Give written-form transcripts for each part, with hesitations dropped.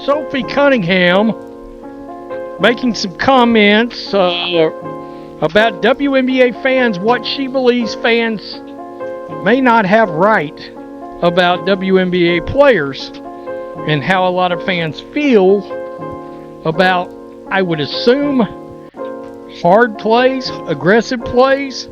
Sophie Cunningham making some comments about WNBA fans, what she believes fans may not have right about WNBA players, and how a lot of fans feel about, I would assume, hard plays, aggressive plays.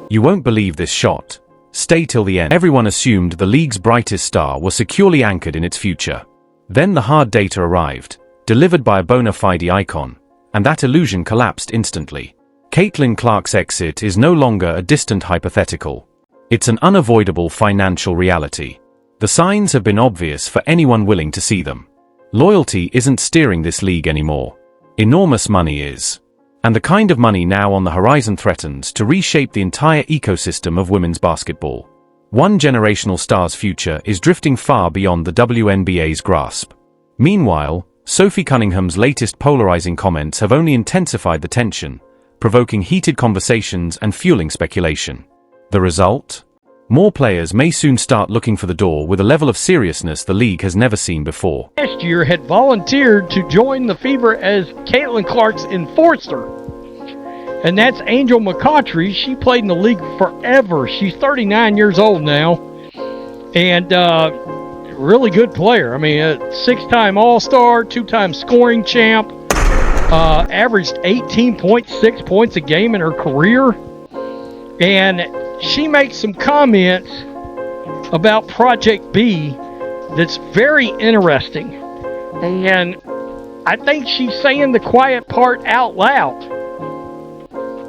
You won't believe this shot. Stay till the end. Everyone assumed the league's brightest star was securely anchored in its future. Then the hard data arrived, delivered by a bona fide icon, and that illusion collapsed instantly. Caitlin Clark's exit is no longer a distant hypothetical. It's an unavoidable financial reality. The signs have been obvious for anyone willing to see them. Loyalty isn't steering this league anymore. Enormous money is. And the kind of money now on the horizon threatens to reshape the entire ecosystem of women's basketball. One generational star's future is drifting far beyond the WNBA's grasp. Meanwhile, Sophie Cunningham's latest polarizing comments have only intensified the tension, provoking heated conversations and fueling speculation. The result? More players may soon start looking for the door with a level of seriousness the league has never seen before. Last year had volunteered to join the Fever as Caitlin Clark's enforcer. And that's Angel McCoughtry. She played in the league forever. She's 39 years old now. And really good player. I mean, a 6-time All-Star, 2-time scoring champ. Averaged 18.6 points a game in her career. And she makes some comments about Project B that's very interesting. And I think she's saying the quiet part out loud,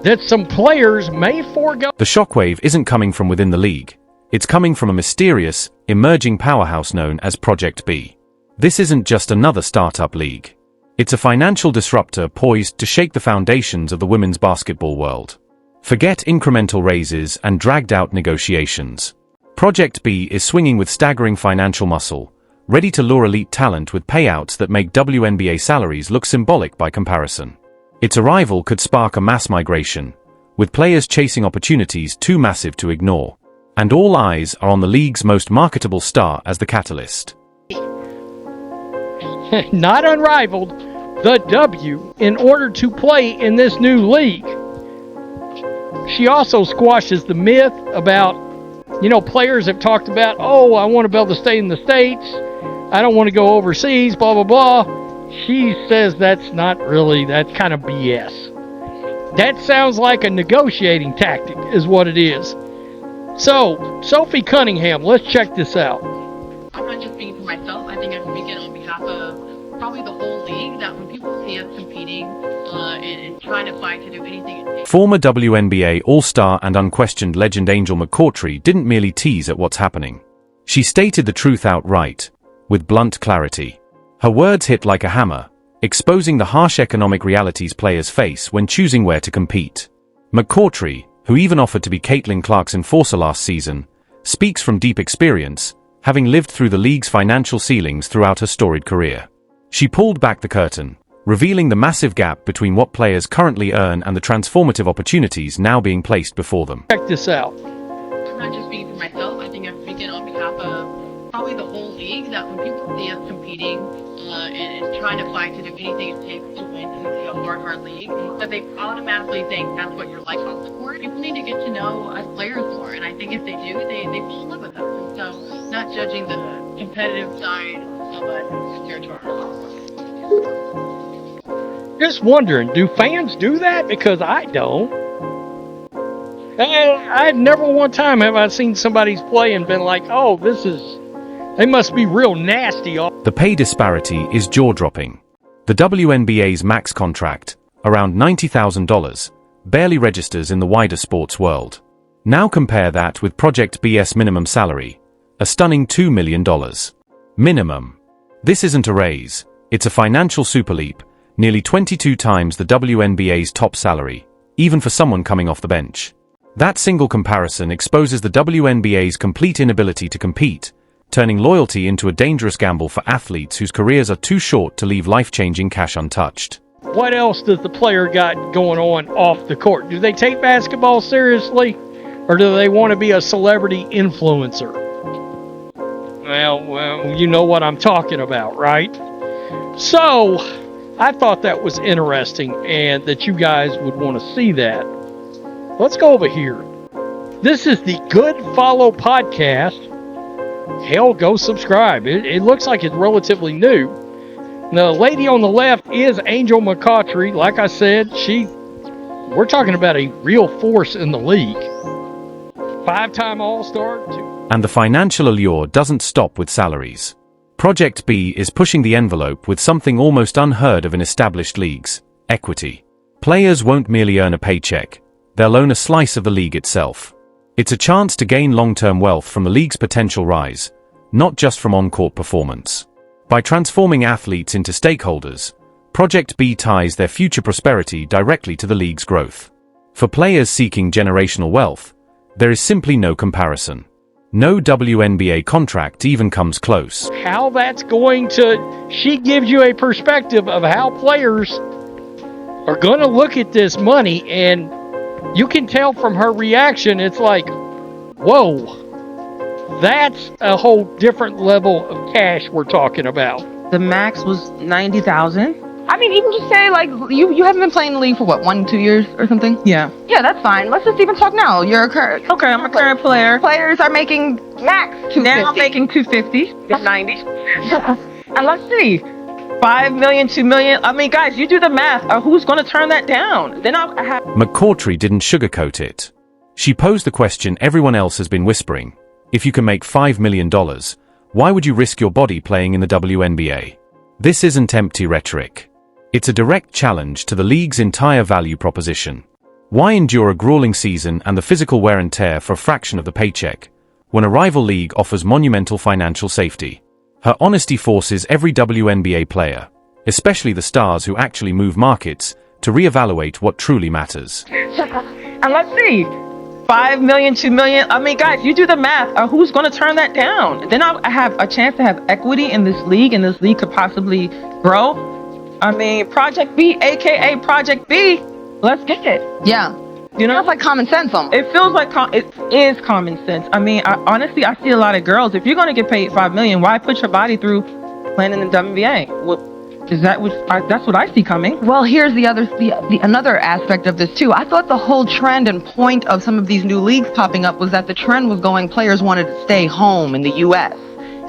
that some players may forego. The shockwave isn't coming from within the league. It's coming from a mysterious, emerging powerhouse known as Project B. This isn't just another startup league. It's a financial disruptor poised to shake the foundations of the women's basketball world. Forget incremental raises and dragged-out negotiations. Project B is swinging with staggering financial muscle, ready to lure elite talent with payouts that make WNBA salaries look symbolic by comparison. Its arrival could spark a mass migration, with players chasing opportunities too massive to ignore. And all eyes are on the league's most marketable star as the catalyst. Not unrivaled, the W, in order to play in this new league. She also squashes the myth about, players have talked about, I want to be able to stay in the States. I don't want to go overseas, blah, blah, blah. She says that's kind of BS. That sounds like a negotiating tactic is what it is. So, Sophie Cunningham, let's check this out. I'm not just speaking for myself. I think I'm speaking on behalf of probably the whole league, that when people see us competing and trying to fight to do anything it takes. Former WNBA All-Star and unquestioned legend Angel McCoughtry didn't merely tease at what's happening. She stated the truth outright, with blunt clarity. Her words hit like a hammer, exposing the harsh economic realities players face when choosing where to compete. McCoughtry, who even offered to be Caitlin Clark's enforcer last season, speaks from deep experience, having lived through the league's financial ceilings throughout her storied career. She pulled back the curtain, revealing the massive gap between what players currently earn and the transformative opportunities now being placed before them. Check this out. I'm not just speaking for myself. I think I'm speaking on behalf of probably the whole league, that when people see us competing and trying to fight to do anything it takes to win in a hard league, that they automatically think that's what you're like on the court. People need to get to know us players more, and I think if they do, they fall in love with us. And so, not judging the competitive side of us territory. Just wondering, do fans do that? Because I don't. I've never one time have I seen somebody's play and been like, they must be real nasty. The pay disparity is jaw-dropping. The WNBA's max contract, around $90,000, barely registers in the wider sports world. Now compare that with Project B's minimum salary, a stunning $2 million. Minimum. This isn't a raise, it's a financial super leap, nearly 22 times the WNBA's top salary, even for someone coming off the bench. That single comparison exposes the WNBA's complete inability to compete, turning loyalty into a dangerous gamble for athletes whose careers are too short to leave life-changing cash untouched. What else does the player got going on off the court? Do they take basketball seriously, or do they want to be a celebrity influencer? Well, you know what I'm talking about, right? So, I thought that was interesting and that you guys would want to see that. Let's go over here. This is the Good Follow podcast. Hell, go subscribe. It looks like it's relatively new. The lady on the left is Angel McCoughtry. Like I said, we're talking about a real force in the league. 5-time All-Star. And the financial allure doesn't stop with salaries. Project B is pushing the envelope with something almost unheard of in established leagues: equity. Players won't merely earn a paycheck, they'll own a slice of the league itself. It's a chance to gain long-term wealth from the league's potential rise, not just from on-court performance. By transforming athletes into stakeholders, Project B ties their future prosperity directly to the league's growth. For players seeking generational wealth, there is simply no comparison. No WNBA contract even comes close. How that's going to... She gives you a perspective of how players are going to look at this money, and you can tell from her reaction, it's like, whoa, that's a whole different level of cash we're talking about. The max was $90,000. I mean, even just say, like, you haven't been playing the league for, what, 1-2 years or something? Yeah. Yeah, that's fine. Let's just even talk now. You're a current... Okay, I'm a current player. Players are making max $250. Now I'm making $250. It's 90. And let's see. $5 million, $2 million. I mean, guys, you do the math. Who's going to turn that down? Then I have... McCoughtry didn't sugarcoat it. She posed the question everyone else has been whispering. If you can make $5 million, why would you risk your body playing in the WNBA? This isn't empty rhetoric. It's a direct challenge to the league's entire value proposition. Why endure a grueling season and the physical wear and tear for a fraction of the paycheck, when a rival league offers monumental financial safety? Her honesty forces every WNBA player, especially the stars who actually move markets, to reevaluate what truly matters. And let's see. $5 million, $2 million. I mean, guys, you do the math. Who's going to turn that down? Then I have a chance to have equity in this league, and this league could possibly grow. I mean, Project B, aka Project B, let's get it. Yeah. You know, Feels like common sense almost. it feels like it is common sense. I mean, honestly, I see a lot of girls. If you're going to get paid $5 million, why put your body through playing in the WNBA? That's what I see coming. Well, here's the another aspect of this too. I thought the whole trend and point of some of these new leagues popping up was that the trend was going players wanted to stay home in the U.S.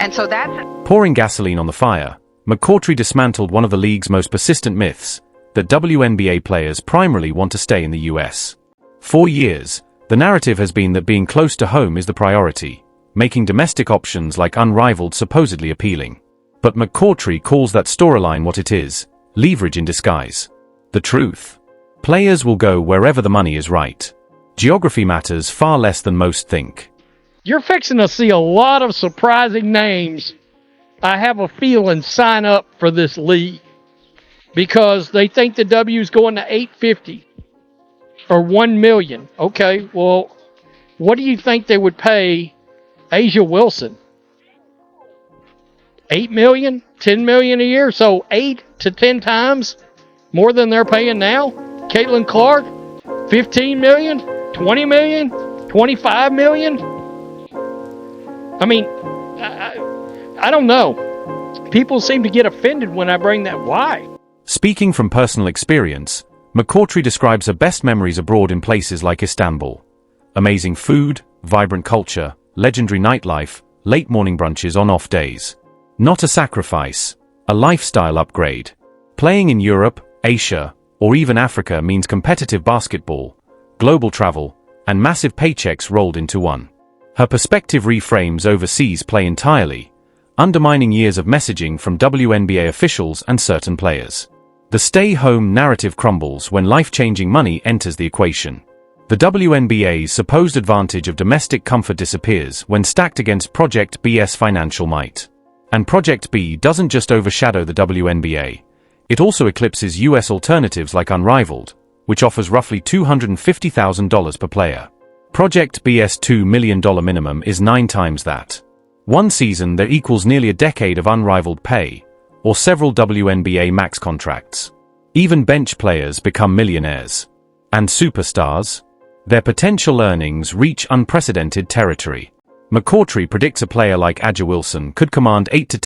And so that's... Pouring gasoline on the fire, McCoughtry dismantled one of the league's most persistent myths, that WNBA players primarily want to stay in the US. For years, the narrative has been that being close to home is the priority, making domestic options like Unrivaled supposedly appealing. But McCoughtry calls that storyline what it is: leverage in disguise. The truth: players will go wherever the money is right. Geography matters far less than most think. You're fixing to see a lot of surprising names, I have a feeling, sign up for this league because they think the W's going to $850 or $1 million. Okay, well, what do you think they would pay Asia Wilson? $8 million, $10 million a year, so 8 to 10 times more than they're paying now. Caitlin Clark, $15 million, $20 million, $25 million. I mean, I don't know. People seem to get offended when I bring that. Why? Speaking from personal experience, McCoughtry describes her best memories abroad in places like Istanbul. Amazing food, vibrant culture, legendary nightlife, late morning brunches on off days. Not a sacrifice, a lifestyle upgrade. Playing in Europe, Asia, or even Africa means competitive basketball, global travel, and massive paychecks rolled into one. Her perspective reframes overseas play entirely, undermining years of messaging from WNBA officials and certain players. The stay-home narrative crumbles when life-changing money enters the equation. The WNBA's supposed advantage of domestic comfort disappears when stacked against Project B's financial might. And Project B doesn't just overshadow the WNBA, it also eclipses US alternatives like Unrivaled, which offers roughly $250,000 per player. Project B's $2 million minimum is 9 times that. One season that equals nearly a decade of unrivaled pay, or several WNBA max contracts. Even bench players become millionaires. And superstars? Their potential earnings reach unprecedented territory. McCautry predicts a player like Adja Wilson could command 8 to